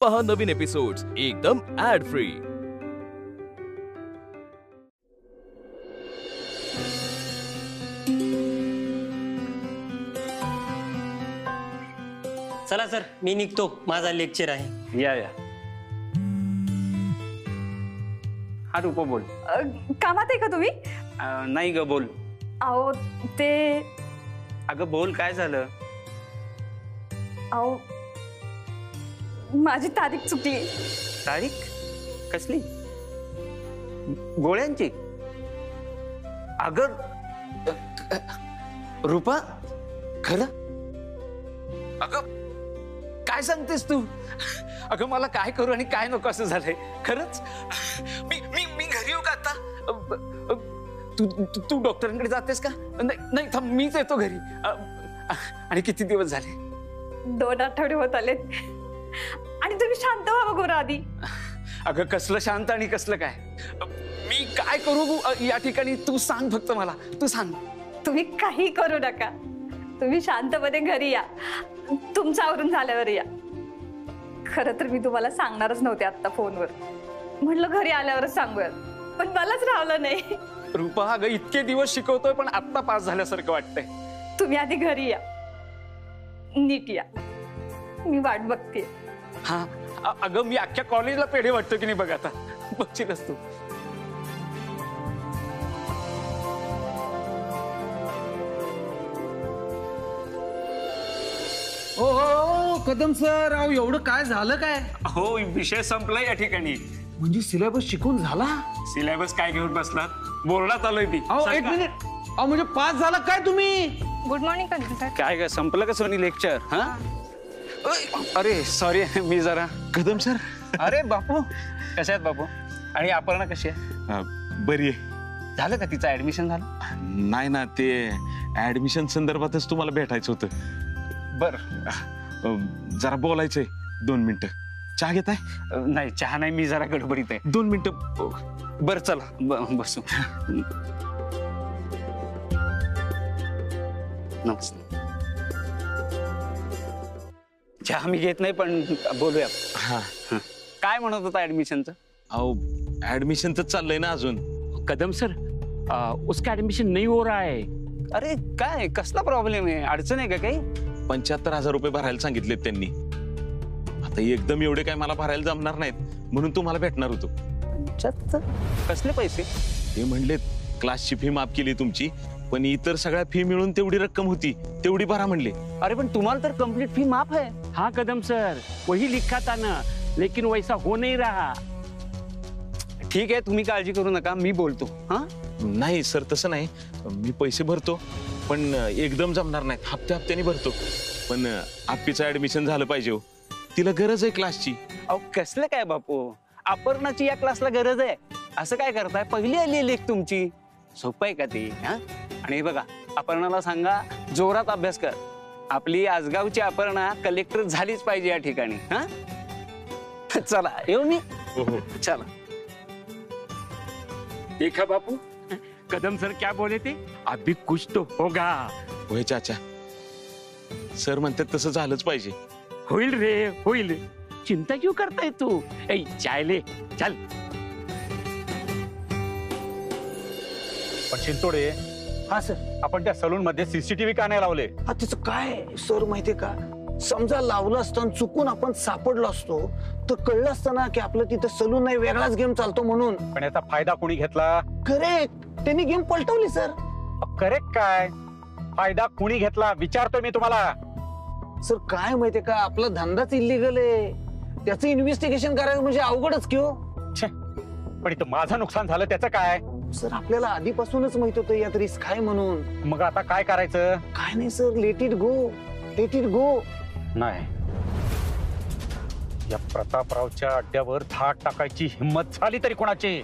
पहा नवीन एपिसोड्स एकदम add free. चला सर, मी निघतो, माझा लेक्चर आहे। या हा रूपा बोल। कामात आहे का तुम्ही? नाही ग, बोल। अहो ते अगं बोल, काय झालं? अहो माझी तारीख चुकली। तारीख कसली? गोळ्यांची? अगं रूपा, खरं? अगं काय सांगतेस तू? अगं मला काय करू आणि काय नको असं झालंय खरंच। मी मी मी घरी येऊ का आता? तू डॉक्टरांकडे जातेस का? नाही थांब, मीच येतो घरी। आणि किती दिवस झाले? 2 आठवडे होत आलेत। आणि तुम्ही शांत व्हा बघू आधी। अगं कसलं शांत आणि कसलं काय? मी काय करू या ठिकाणी? तू सांग फक्त मला, तू सांग। तुम्ही काही करू नका, तुम्ही शांतपणे घरी या, तुमचं आवरून झाल्यावर या। खरं तर मी तुम्हाला सांगणारच नव्हते आता फोनवर, म्हटलं घरी आल्यावरच सांगूयात, पण मलाच राहिलं नाही। रूपा अगं इतके दिवस शिकवतोय पण आत्ता पास झाल्यासारखं वाटतंय। तुम्ही आधी घरी या, नीट या, मी वाट बघते। हा अगं मी अख्ख्या कॉलेजला पेढे वाटतो की नाही बघ, आता बघशीलच तू। ओ कदम सर, अहो एवढं काय झालं काय? हो विषय संपला या ठिकाणी। म्हणजे सिलेबस शिकून झाला? सिलेबस काय घेऊन बसलात? बोर्डात आलोय ती। अहो 1 मिनिट, अहो म्हणजे पास झाला काय तुम्ही? Good morning Kadam sir. काय ग, संपलं का सोनी लेक्चर? हा अरे सॉरी, मी जरा। कदम सर, अरे बापू, कशा आहेत बापू? आणि अपर्णा कशी आहे? बरी आहे। झालं का तिचं ऍडमिशन? झालं? नाही ना, ते ऍडमिशन संदर्भातच तुम्हाला भेटायचं होतं। बर, जरा बोलायचंय 2 मिनिटं। चहा घेताय? नाही चहा नाही, मी जरा गडबडीत आहे। 2 मिनिटं। बर चला बसू। नमस्ते। चहा मी घेत नाही पण बोलूया। हा, काय म्हणत होता ऍडमिशनचं? अहो ऍडमिशन तर चाललंय ना अजून। कदम सर, उसका एडमिशन नहीं हो रहा है। अरे काय, कसला प्रॉब्लेम आहे? अडचण आहे का काही? 75,000 रुपये भरायला सांगितलेत त्यांनी। आता एकदम एवढे काय मला भरायला जमणार नाहीत, म्हणून तुम्हाला भेटणार होतो। 75? कसले पैसे? ते म्हणलेत क्लासची फी माफ केली तुमची, पण इतर सगळ्या फी मिळून तेवढी रक्कम होती तेवढी भरा म्हणले। अरे पण तुम्हाला तर कंप्लीट फी माफ है। हाँ कदम सर, वही लिखा था ना, लेकिन वैसा हो नहीं रहा। ठीक आहे, तुम्ही काळजी करू नका, मी बोलतो। हा नाही सर, तसं नाही, मी पैसे भरतो पण एकदम जमणार नाहीत, हप्ते हप्त्याने भरतो। पण आप्पीचं ऍडमिशन झालं पाहिजे हो, तिला गरज आहे क्लासची। अहो कसलं काय बापू, अपर्णाची या क्लासला गरज आहे असं काय करताय? पहिली आली लेख तुमची, सोपं आहे का ती? हा आणि बघा, अपर्णाला सांगा जोरात अभ्यास कर। आपली आजगावची अपर्णा कलेक्टर झालीच पाहिजे या ठिकाणी। हा चला येऊ मी? चला। देखा बापू, कदम सर क्या बोले थे? अभी कुछ तो होगा। होय चाचा, सर म्हणतात तसं झालंच पाहिजे। होईल रे होईल, चिंता क्यों करताय तू? ए चाय ले, चल। पण चिंतोडे, हा सर। आपण त्या सलून मध्ये सीसीटीव्ही का नाही लावले? त्याचं काय सर माहितीये का, समजा लावलं असतं चुकून आपण सापडलो असतो तर कळलं असतं ना की आपलं तिथं सलून नाही, वेगळाच गेम चालतो म्हणून। पण याचा फायदा कोणी घेतला? करेक्ट, त्यांनी गेम पलटवली सर। करेक्ट काय? फायदा कोणी घेतला विचारतोय मी तुम्हाला। सर काय माहितीये का, आपला धंदाच इलिगल आहे, त्याचं इन्व्हेस्टिगेशन करायचं म्हणजे अवघडच की हो। पण इथं माझं नुकसान झालं त्याचं काय? सर आपल्याला आधीपासूनच माहित होतं यात रिस्क आहे म्हणून। मग आता काय करायचं? काय नाही sir, let it go, let it go. नाही, या प्रतापरावच्या अड्ड्यावर धाक टाकायची हिंमत झाली तरी कोणाची,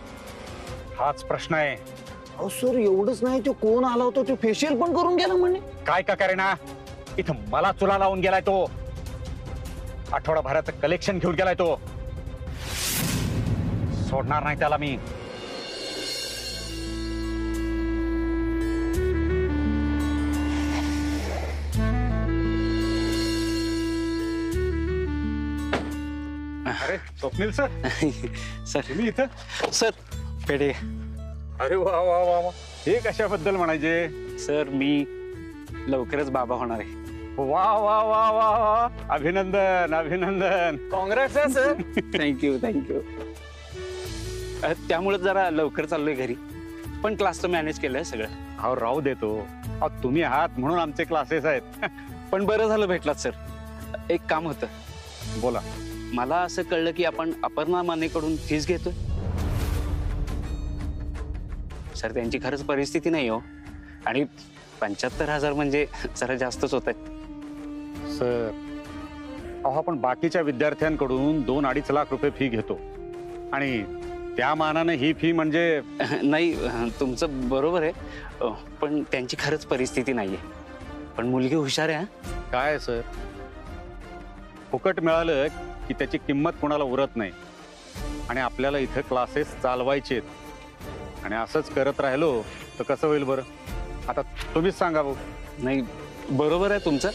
हाच प्रश्न आहे। अहो सर एवढंच नाही, तो कोण आला होता, तो फेशियल पण करून गेला म्हणे। काय का करेना, इथं मला चुला लावून गेलाय तो, आठवडाभराचं कलेक्शन घेऊन गेलाय तो, सोडणार नाही त्याला मी। अरे स्वप्नील सर, सर तुम्ही इथं? सर पेढे. अरे वा वा वा वा, हे कशाबद्दल म्हणायचे? सर मी लवकरच बाबा होणार आहे. वा वा वा वा वा, अभिनंदन अभिनंदन. काँग्रेस आहे सर. Thank you thank you. त्यामुळे जरा लवकर चाललोय घरी, पण क्लासचं मॅनेज केलंय सगळं. अहो राहू देतो, अहो तुम्ही आहात म्हणून आमचे क्लासेस आहेत. पण बरं झालं भेटलात सर. एक काम होतं. बोला. मला असं कळलं की आपण अपर्णा मानेकडून फीस घेतोय. सर त्यांची खरंच परिस्थिती नाही हो, आणि 75,000 म्हणजे जरा जास्तच होत आहेत. सर अहो आपण बाकीच्या विद्यार्थ्यांकडून 2-2.5 लाख रुपये फी घेतो, आणि त्या मानाने ही फी म्हणजे. नाही तुमचं बरोबर आहे, पण त्यांची खरंच परिस्थिती नाहीये. पण मुलगी हुशार आहे. काय सर, फुकट मिळालं की त्याची किंमत कोणाला उरत नाही, आणि आपल्याला इथं क्लासेस चालवायचे, आणि असंच करत राहिलो तर कसं होईल बरं? आता तुम्हीच सांगा भाऊ. नाही बरोबर आहे तुमचं.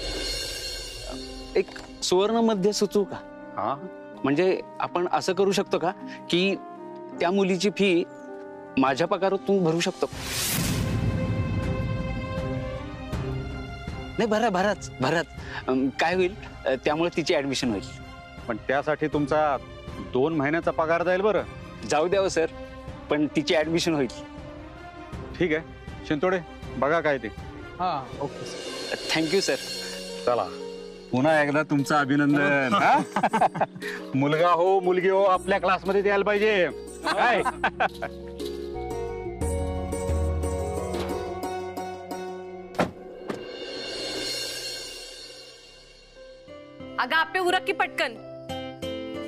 एक सुवर्ण मध्य सुचू का? हा, म्हणजे आपण असं करू शकतो का की त्या मुलीची फी माझ्या पगारातून भरू शकतो? नाही भराच काय होईल, त्यामुळे तिची ऍडमिशन होईल. पण त्यासाठी तुमचा 2 महिन्याचा पगार जाईल बरं. जाऊ द्यावं सर, पण तिची ऍडमिशन होईल. ठीक आहे शिंतोडे, बघा काय ते. हा ओके. Thank you sir. चला पुन्हा एकदा तुमचं अभिनंदन. हा? मुलगा हो मुलगी हो आपल्या क्लासमध्ये यायला पाहिजे. काय? अगं आपे उरक की पटकन.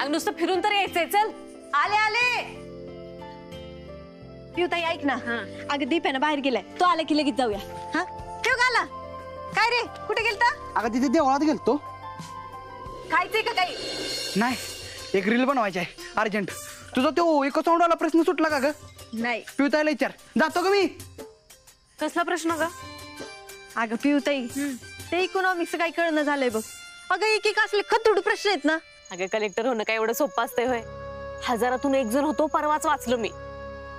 अगं नुसतं फिरून तर यायचंय. चल आले आले. पिऊताई ऐक ना. अगं दीप आहे ना बाहेर गेलाय, तो आला की लगेच जाऊया. हा ठेव गाला. काय रे कुठे गेलता? अगं तिथे देवळात गेलतो. खायचंय का काही? नाही, एक रील बनवायची आहे अर्जंट. तुझा तो एका तोंडाला प्रश्न सुटला का ग? नाही. पिऊताईला विचार. जातो का मी? कसला प्रश्न ग? अगं पिऊताई ते इकॉनॉमिक्स काही कळणं झालंय बघ. अगं एक असले खतुड प्रश्न आहेत ना. अगं कलेक्टर होणं काय एवढं सोपं असतंय होय? 1000तून 1 जण होतो, परवाच वाचलो मी.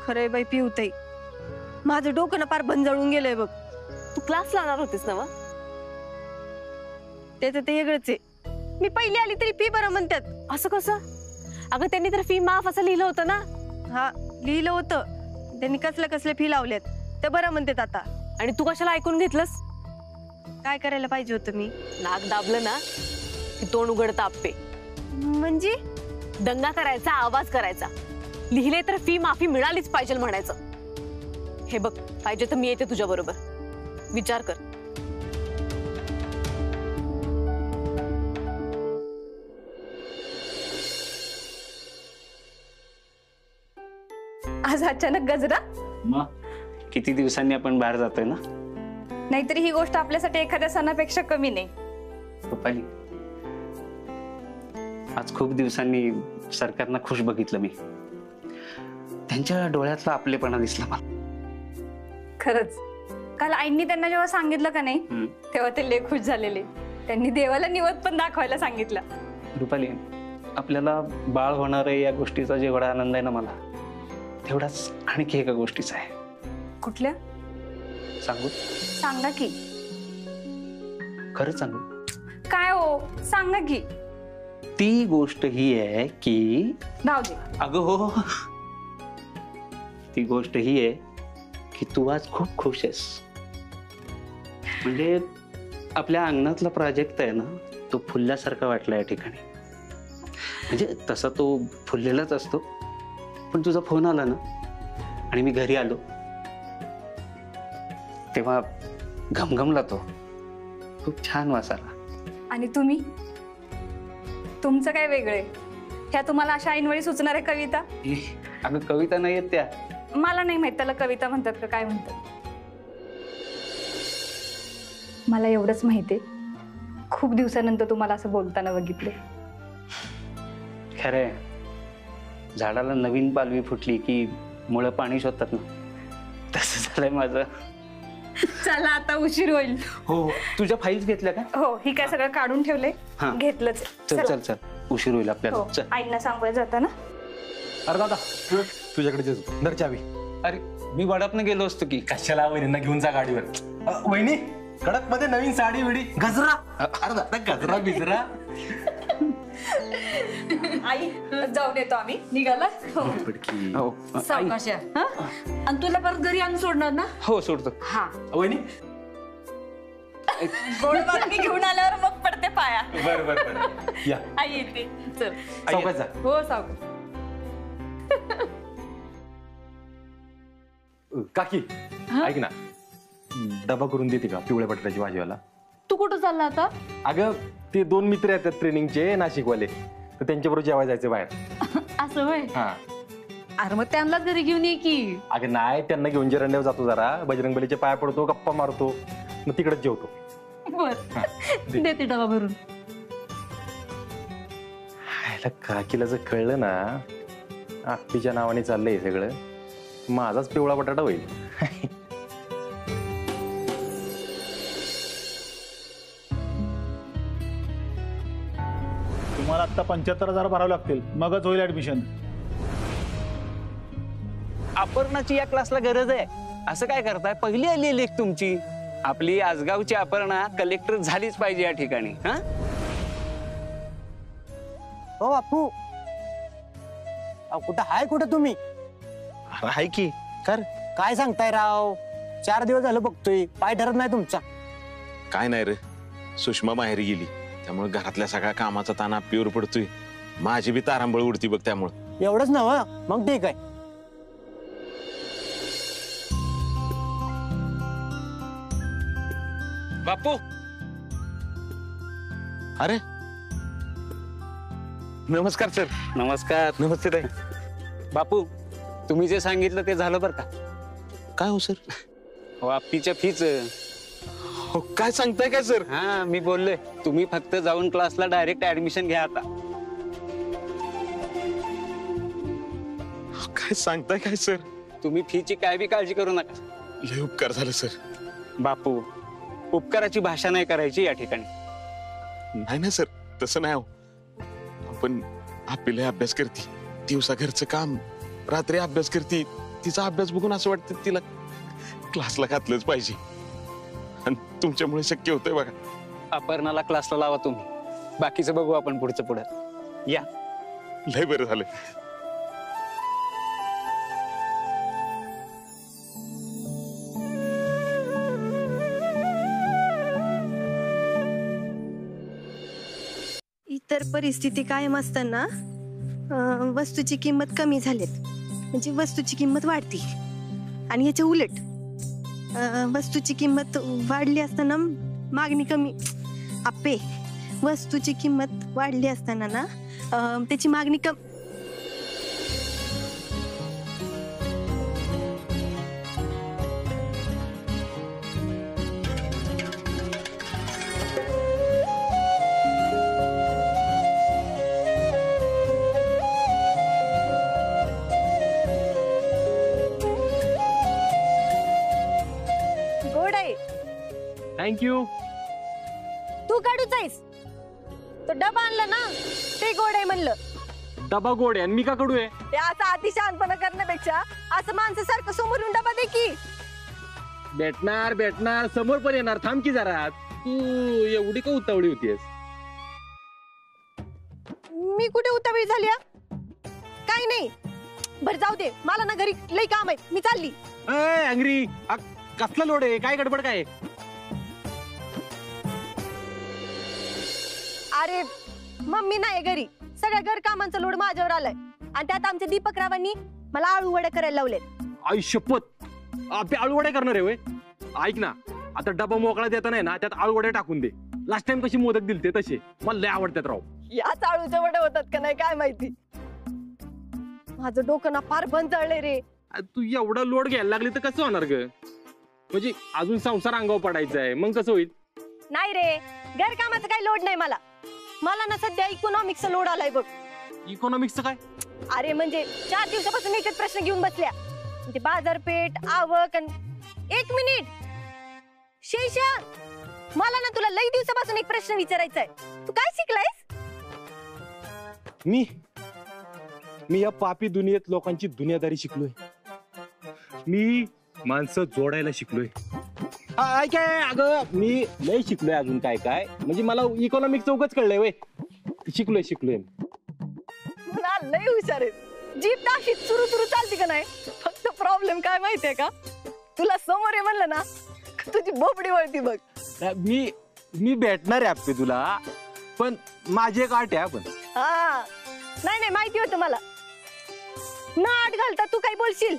खरंय बाई पिऊताई, माझं डोकं ना पार भंजाळून गेलंय बघ. तू क्लास लावणार होतीस ना? त्याचं ते वेगळंच आहे. मी पहिली आली तरी फी बरं म्हणतात. असं कसं? अगं त्यांनी तर फी माफ असं लिहिलं होतं ना. हा लिहिलं होतं, त्यांनी कसले फी लावल्यात ते बरं म्हणतात आता. आणि तू कशाला ऐकून घेतलंस? काय करायला पाहिजे होतं मी? नाक दाबलं ना की तोंड उघडतं आपे. म्हणजे दंगा करायचा, आवाज करायचा. लिहिले तर फी माफी मिळालीच पाहिजे म्हणायचं. हे बघ, पाहिजे तर मी येते तुझ्या बरोबर. विचार कर. आज अचानक गजरा? मग किती दिवसांनी आपण बाहेर जातोय ना. नाहीतरी ही गोष्ट आपल्यासाठी एखाद्या सणापेक्षा कमी नाही. पप्पानी, आज खूप दिवसांनी सरकारना खुश बघितलं मी. त्यांच्या डोळ्यातला आपलेपणा दिसला मला. खरंच काल आईंनी त्यांना जेव्हा सांगितलं का नाही, तेव्हा ते लय खुश झालेले. त्यांनी देवाला निवद पण दाखवायला सांगितलं. रुपाली, आपल्याला बाळ होणार आहे या गोष्टीचा जेवढा आनंद आहे ना मला, तेवढाच आणखी एका गोष्टीचा आहे. कुठल्या? सांगू? सांगा की. खरंच सांगू? काय हो सांगा की. ती गोष्ट ही आहे की जाऊ दे. अगं हो, ती गोष्ट ही आहे की तू आज खूप खुश आहेस. म्हणजे आपल्या अंगणातला प्रोजेक्ट आहे ना, तो फुलल्यासारखा वाटला या ठिकाणी. म्हणजे तसा तो फुललेलाच असतो, पण तुझा फोन आला ना आणि मी घरी आलो तेव्हा घमघमला तो. खूप छान वास आला. आणि तुम्ही? तुमचं काय वेगळे? ह्या तुम्हाला अशा ऐनवेळी सुचणाऱ्या कविता? अगं कविता नाही आहेत त्या. मला नाही माहित त्याला कविता म्हणतात का काय म्हणतात. मला एवढंच माहितीये, खूप दिवसानंतर तुम्हाला असं बोलताना बघितले. खरंय, झाडाला नवीन पालवी फुटली की मुळं पाणी शोधतात ना, तसं झालंय माझं. चला आता उशीर होईल. हो, तुझ्या फाईल्स घेतल्या का? हो, ही काय सगळं काढून ठेवलंय. हा. घेतलंच. चल चल चल. उशीर होईल आपल्याला. हो, चल. आईंना सांगूया जाताना. अरे दादा तुझ्याकडे दर चावी. अरे मी वडापनं गेलो असतो की. कशाला वहिनींना घेऊन जा गाडीवर. वहिनी कडक मध्ये नवीन साडी विडी गजरा. अरे दादा गजरा बिजरा. आई जाऊन येतो आम्ही. निघाला सावकाश हा? आणि तुला परत घरी आणून सोडणार ना? हो सोडतो. हा वहिनी गोड बातमी घेऊन आल्यावर मग पडते पाया. बर बर बर या आई येते. चल. सावकाश जा. हो सावकाश. काकी ऐक ना डबा करून देते का पिवळ्या बटाट्याची भाजीवाला. तू कुठं चालला आता? अगं ते 2 मित्र येतात ट्रेनिंगचे नाशिकवाले तर त्यांच्याबरोबर जेवायला जायचं बाहेर. असं होय. हा अरे मग त्यांनाच घरी घेऊन ये की. अगं नाही त्यांना घेऊन जेरंड्यावर जातो जरा बजरंगबलीचे पाया पडतो गप्पा मारतो मग तिकडेच जेवतो. बर देते डबा भरून. काकीला जर कळलं ना आप्पीच्या नावाने चाललंय सगळं माझाच पिवळा बटाटा होईल. तुम्हाला आता 75,000 भरावे लागतील मगच होईल ऍडमिशन. अपर्णाची या क्लासला गरज आहे असं काय करताय? पहिली आली लेख तुमची. आपली आजगावची अपर्णा कलेक्टर झालीच पाहिजे या ठिकाणी. हा हो बापू कुठं हाय कुठं तुम्ही? आहे की कर काय सांगताय राव 4 दिवस झालं बघतोय पाय ठरत नाही तुमचा. काय नाही रे, सुषमा माहेरी गेली त्यामुळे घरातल्या सगळ्या कामाचा ताण आप्पीवर पडतोय. माझी बी तारांबळ उडती बघ त्यामुळे. एवढंच नव्ह मग ठीक आहे. बापू. अरे नमस्कार सर. नमस्कार. नमस्ते ताई. बापू तुम्ही जे सांगितलं ते झालं बरं का. काय हो सर? हो आप्पीच्या फीच. हो काय सांगताय काय सर? हा मी बोललोय तुम्ही फक्त जाऊन क्लासला डायरेक्ट ऍडमिशन घ्या आता. काय सांगताय काय सर? तुम्ही फीची काय बी काळजी करू नका. लय उपकार झालं सर. बापू उपकाराची भाषा नाही करायची या ठिकाणी. नाही ना सर तसं नाही हो. आपण आपल्याला अभ्यास करते दिवसा घरचं काम रात्री अभ्यास करते. तिचा अभ्यास बघून असं वाटतं तिला क्लासला घातलंच पाहिजे आणि तुमच्यामुळे शक्य होतंय बघा. अपर्णाला क्लासला लावा तुम्ही. बाकीचं बघू आपण पुढचं पुढं. या. लय बरं झालं. इतर परिस्थिती कायम असताना वस्तूची किंमत कमी झालीत म्हणजे वस्तूची किंमत वाढती आणि याच्या उलट वस्तूची किंमत वाढली असताना मागणी कमी. आप्पे वस्तूची किंमत वाढली असताना ना त्याची मागणी कमी. थँक्यू. तू काढूच आहेस तो डबा आणला ना ते गोड आहे म्हणलं. डबा गोड आहे आणि मी का कडू आहे? ते असं अतिशहानपणा करण्यापेक्षा असं माणसासारखं समोर येऊन डबा दे की. भेटणार भेटणार समोर पण येणार. थांब की जरा. तू एवढी का उतावळी होतीयस? मी कुठे उतावळी झाली? काही नाही. बरं जाऊ दे मला ना घरी लई काम आहे मी चालली. अंगरी कसला लोड आहे? काय गडबड काय? अरे मम्मी नाही घरी. सगळ्या घर कामांचा लोड माझ्यावर आलाय आणि त्यात आमच्या दीपक रावांनी मला आळू वडे करायला लावले. आई शपथ आपले आळू वडे करणार आहे? ऐक ना आता डबा मोकळा देता नाही ना त्यात आळू वडे टाकून दे. लास्ट टाइम कशी मोदक दिलते तसे मला लय आवडतात राव. याच आळूचे वडे होतात का नाही काय माहिती. माझं डोकं ना फार बंद जळले रे. तू एवढा लोड घ्यायला लागली तर कसं होणार ग? म्हणजे अजून संसार अंगावर पडायचा आहे मग कसं होईल? नाही रे घर कामाचा काही लोड नाही मला. मला ना सध्या इकॉनॉमिक्सचा लोड आलाय बघ. इकॉनॉमिक्सचं काय? अरे म्हणजे 4 दिवसापासून एकच प्रश्न घेऊन बसल्या. म्हणजे बाजारपेठ आवक. 1 मिनिट शेषा मला ना तुला लई दिवसापासून एक प्रश्न विचारायचा आहे. तू काय शिकलायस? मी या पापी दुनियेत लोकांची दुनियादारी शिकलोय. मी माणसं जोडायला शिकलोय. काय अगं मी लय शिकलोय अजून काय काय म्हणजे मला इकॉनॉमिक चौकच कळलंय वय. शिकलोय लय हुशार आहे. जीप अशी सुरू चालते का नाही. फक्त प्रॉब्लेम काय माहितीये का, तुला समोर आहे म्हणलं ना तुझी बोबडी वळती बघ. मी भेटणार आहे आपले तुला, पण माझी एक आट आहे. आपण नाही माहिती होतं मला. न आट घालता तू काय बोलशील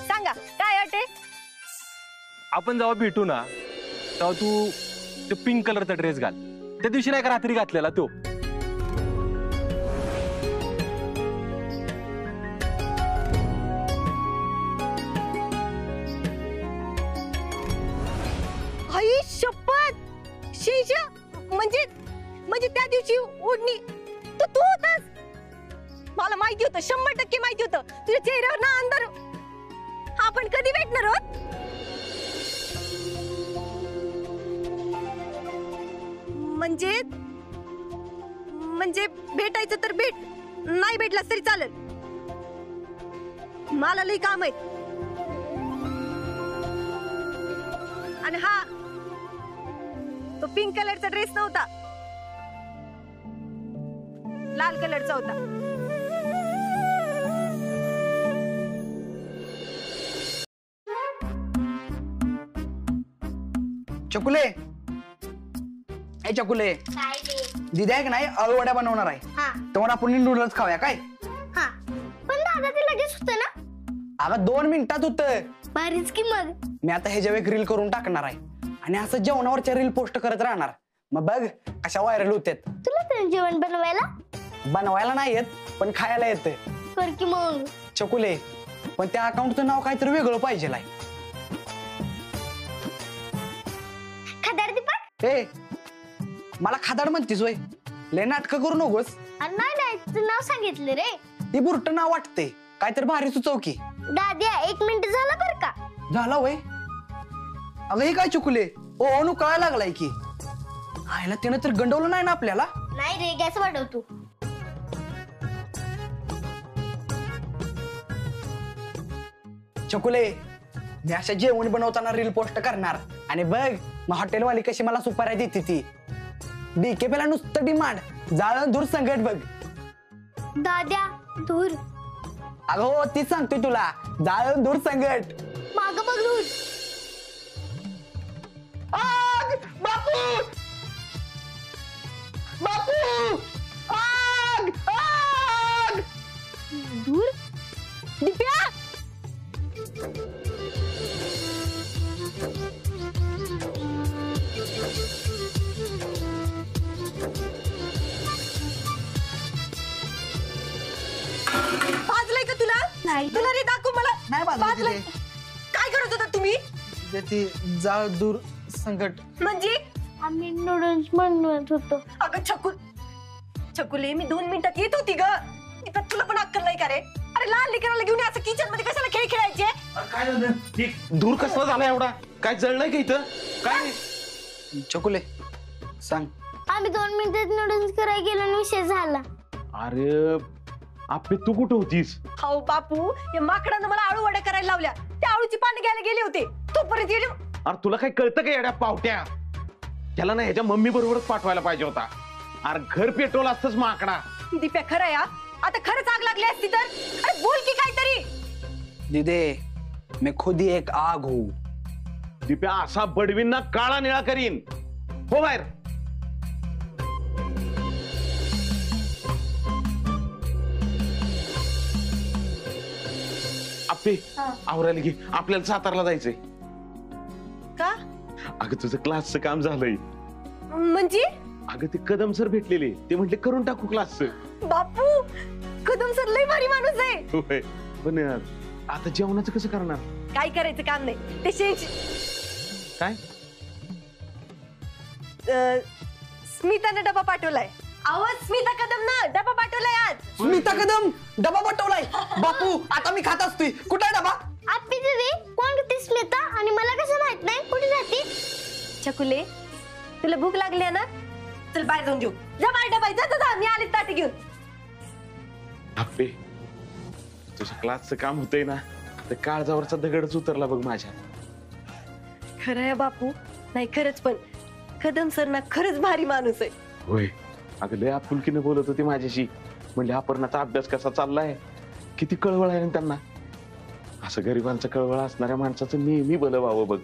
सांगा, काय आट आहे? आपण जेव्हा भेटू ना तेव्हा तू पिंक कलरचा ड्रेस घाल. त्या दिवशी नाही का रात्री घातलेला तो. आई शपथ शेषा, म्हणजे त्या दिवशी ओढणी तू होतास. मला माहिती होतं, 100% माहिती होतं. तुझ्या चेहऱ्यावर ना अंधार. आपण कधी भेटणार आहोत? म्हणजे भेटायचं तर भेट, नाही भेटलास तरी चालेल. मला लई काम आहे. आणि हा तो पिंक कलरचा ड्रेस नव्हता, लाल कलरचा होता. चकुले, ए चकुले, दिदी आहे का नाही आळूवड्या बनवणार आहे. तेव्हा आपण नूडल्स खाऊया काय? पण दादा ते लगेच होतं ना. अगं 2 मिनिटात होतं. भारीच की मग. मी आता हे जेव्हा रील करून टाकणार आहे आणि असं जेवणावरच्या रील पोस्ट करत राहणार. मग बघ कशा व्हायरल होतात. तुला तर जेवण बनवायला नाही येत, पण खायला येतं. कर की मग. चकुले, पण त्या अकाउंटचं नाव काहीतरी वेगळं पाहिजे. खदार दीपक. ए मला खादाड म्हणतीस वय? लय नाटक करू नकोस. नाही तुझं नाव सांगितलं रे. ती बुरट नाव वाटते, काहीतरी भारी सुचव की. दाद्या 1 मिनिट झाला बर का. झाला वय? अगं हे काय चुकले? ओ कळायला लागलाय की. आयला त्यानं तर गंडवलं नाही ना आपल्याला. नाही रे, गॅस वाढव तू. चकुले, मी अशा जेवण बनवताना रील पोस्ट करणार आणि बघ मग हॉटेलवाली कशी मला सुपाऱ्या देते ती. डीकेपीला नुसतं डिमांड, जाळण धूर संकट बघ. दाद्या धूर. अगं हो तीच सांगतोय तुला, जाळण धूर संकट. माग बघ धूर. बापू बापू, आग आग. धूर. दिप्या. भाजलंय का तुला? तुला रे दाखव मला. नाही भाजलंय. काय करत होता तुम्ही? ती जाळ दूर संकट. म्हणजे आम्ही नूडल्स बनवत होतो. अगं छकुले, मी 2 मिनिटात येत होती ग. तुला पण अक्कल नाही का रे? अरे लहान लेकराला घेऊन असं किचन मध्ये कशाला खेळ खेळायचे? काय झालं? धूर कसला झाला एवढा? काय जळलंय का इथं? काय? चकुले सांग. आम्ही 2 मिनिटात नूडल्स करायला गेलो आणि विषय झाला. अरे आपे तू कुठं होतीस? हो बापू, या माकडानं मला आळू वड्या करायला लावल्या. त्या आळूची पानं घ्यायला गेले होते, तोपर्यंत येईल. अरे तुला काय कळतं का येड्या पावट्या? त्याला ना ह्याच्या मम्मी बरोबरच पाठवायला पाहिजे होता. अरे घर पेट्रोल असतच माकडा. दीप्या खरं या, आता खरंच आग लागली असती तर? अरे बोल की काहीतरी. दीदे मैं खुद ही एक आग हूं. दिप्या असा बडवींना काळा निळा करीन. हो बाहेर. आपे आवरायला घे, आपल्याला सातारला जायचंय. का? अगं तुझं क्लासचं काम झालंय. म्हणजे? अगं ते कदम सर भेटलेले, ते म्हटले करून टाकू क्लासचं. बापू, कदम सर लय भारी माणूस आहे. होय, पण आता जेवणाचं कसं करणार? काय करायचं काम नाही ते शेष. काय? स्मिताने डबा पाठवलाय. आवाज स्मिता कदम ना डबा पाठवलाय आज. स्मिता कदम डबा पाठवलाय? बापू आता मी खात असतोय. कुठे आहे डबा? आपली दीदी कोण होती स्मिता आणि मला कसं माहित नाही कुठे जाते? चकुले, तुला भूक लागली ना? चल बाहेर जाऊन जेऊ. जा बाहेर डबा. जा मी आले ताटी घेऊन. आप्पे तुझ्या क्लासचं काम होतंय ना, तर काळजावरचा दगडच उतरला बघ माझ्या. खरं आहे बापू. नाही खरंच, पण कदम सर ना खरंच भारी माणूस आहे. होय, अगं लय आपुलकीने बोलत होती माझ्याशी. म्हणजे अपर्णाचा अभ्यास कसा चाललाय, किती कळवळ आहे ना त्यांना. असं गरिबांचा कळवळ असणाऱ्या माणसाचं नेहमी भलं व्हावं बघ.